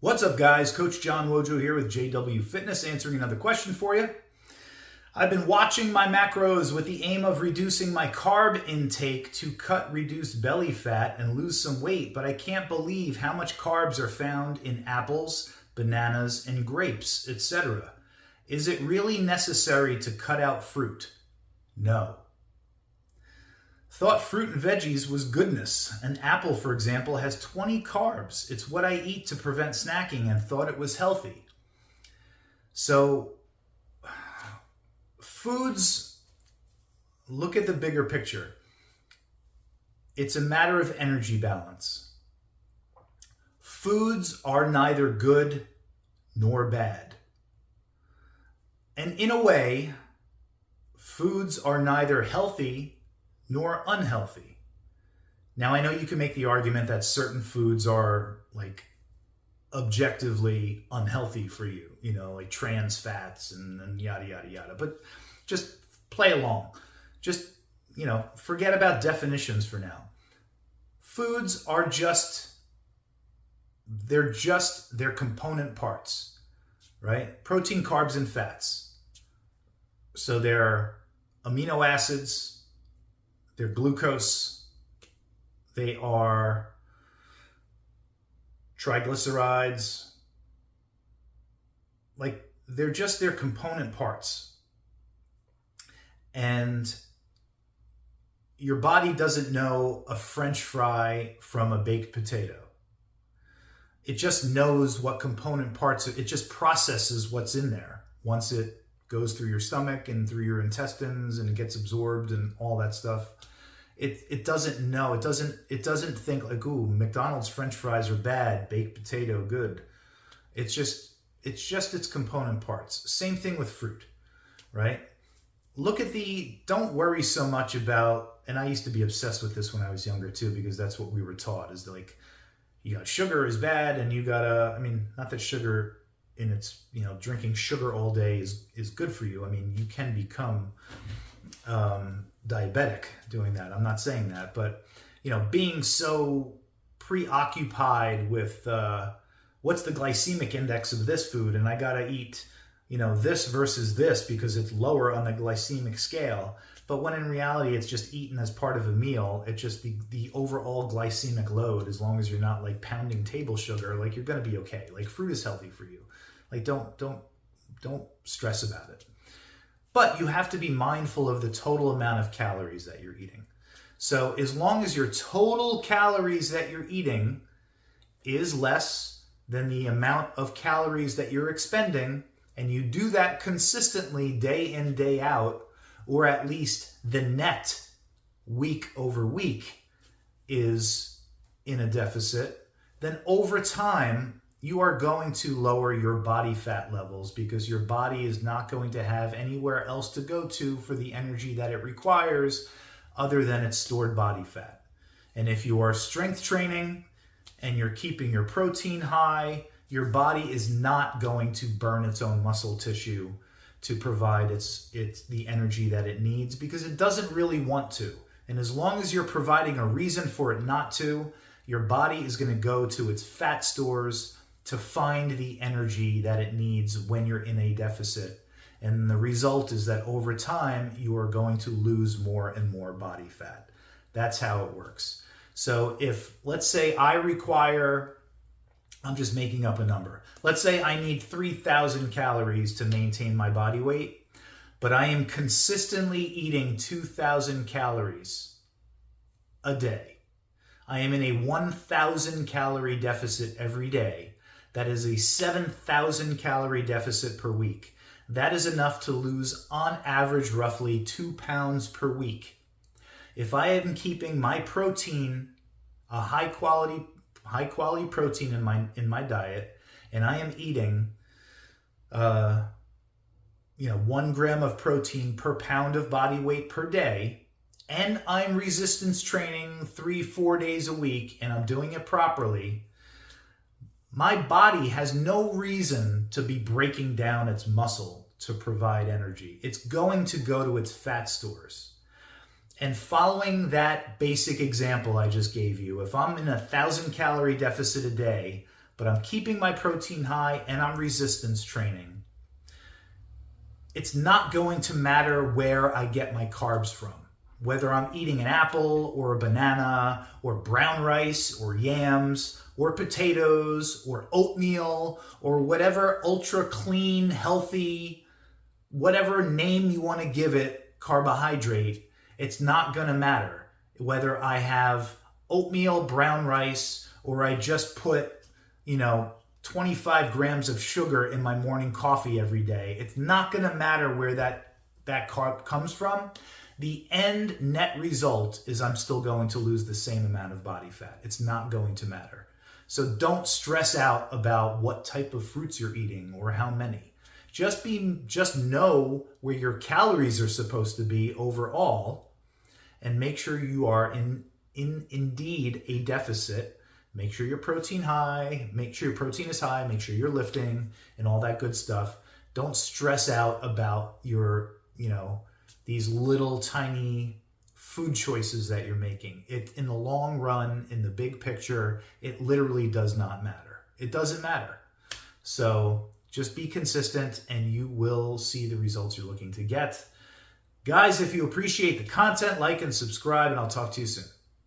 What's up, guys? Coach John Wojo here with JW Fitness, answering another question for you. I've been watching my macros with the aim of reducing my carb intake to cut reduced belly fat and lose some weight, but I can't believe how much carbs are found in apples, bananas, and grapes, etc. Is it really necessary to cut out fruit? No. Thought fruit and veggies was goodness. An apple, for example, has 20 carbs. It's what I eat to prevent snacking and thought it was healthy. So, foods, look at the bigger picture. It's a matter of energy balance. Foods are neither good nor bad. And in a way, foods are neither healthy nor unhealthy. Now, I know you can make the argument that certain foods are like objectively unhealthy for you, like trans fats and yada, yada, yada. But just play along. Just, forget about definitions for now. Foods are they're their component parts, right? Protein, carbs, and fats. So they're amino acids, they're glucose, they are triglycerides, they're just their component parts. And your body doesn't know a French fry from a baked potato. It just knows what component parts, it just processes what's in there once it goes through your stomach and through your intestines and it gets absorbed and all that stuff. It doesn't know. It doesn't think like, ooh, McDonald's French fries are bad, baked potato good. It's just its component parts. Same thing with fruit, right? Don't worry so much about, and I used to be obsessed with this when I was younger too, because that's what we were taught, is like, you got sugar is bad and you gotta, not that sugar in its, drinking sugar all day is good for you. You can become diabetic doing that. I'm not saying that, but being so preoccupied with what's the glycemic index of this food, and I gotta eat this versus this because it's lower on the glycemic scale. But when in reality it's just eaten as part of a meal, it's just the overall glycemic load, as long as you're not like pounding table sugar, like you're gonna be okay. Like fruit is healthy for you. Like don't stress about it. But you have to be mindful of the total amount of calories that you're eating. So as long as your total calories that you're eating is less than the amount of calories that you're expending, and you do that consistently day in, day out, or at least the net week over week is in a deficit, then over time, you are going to lower your body fat levels because your body is not going to have anywhere else to go to for the energy that it requires other than its stored body fat. And if you are strength training and you're keeping your protein high, your body is not going to burn its own muscle tissue to provide the energy that it needs, because it doesn't really want to. And as long as you're providing a reason for it not to, your body is going to go to its fat stores to find the energy that it needs when you're in a deficit. And the result is that over time, you are going to lose more and more body fat. That's how it works. So if, let's say I'm just making up a number. Let's say I need 3,000 calories to maintain my body weight, but I am consistently eating 2,000 calories a day. I am in a 1,000 calorie deficit every day. That is a 7,000 calorie deficit per week. That is enough to lose, on average, roughly 2 pounds per week. If I am keeping my protein, a high quality protein in my diet, and I am eating 1 gram of protein per pound of body weight per day, and I'm resistance training 3-4 days a week, and I'm doing it properly, my body has no reason to be breaking down its muscle to provide energy. It's going to go to its fat stores. And following that basic example I just gave you, if I'm in a 1,000 calorie deficit a day, but I'm keeping my protein high and I'm resistance training, it's not going to matter where I get my carbs from. Whether I'm eating an apple or a banana or brown rice or yams or potatoes or oatmeal or whatever ultra clean, healthy, whatever name you want to give it, carbohydrate, it's not going to matter. Whether I have oatmeal, brown rice, or I just put, 25 grams of sugar in my morning coffee every day. It's not going to matter where that carb comes from. The end net result is I'm still going to lose the same amount of body fat. It's not going to matter. So don't stress out about what type of fruits you're eating or how many. Just know where your calories are supposed to be overall, and make sure you are indeed a deficit. Make sure your protein high, make sure your protein is high, make sure you're lifting and all that good stuff. Don't stress out about your, these little tiny food choices that you're making. In the long run, in the big picture, it literally does not matter. It doesn't matter. So just be consistent and you will see the results you're looking to get. Guys, if you appreciate the content, like and subscribe, and I'll talk to you soon.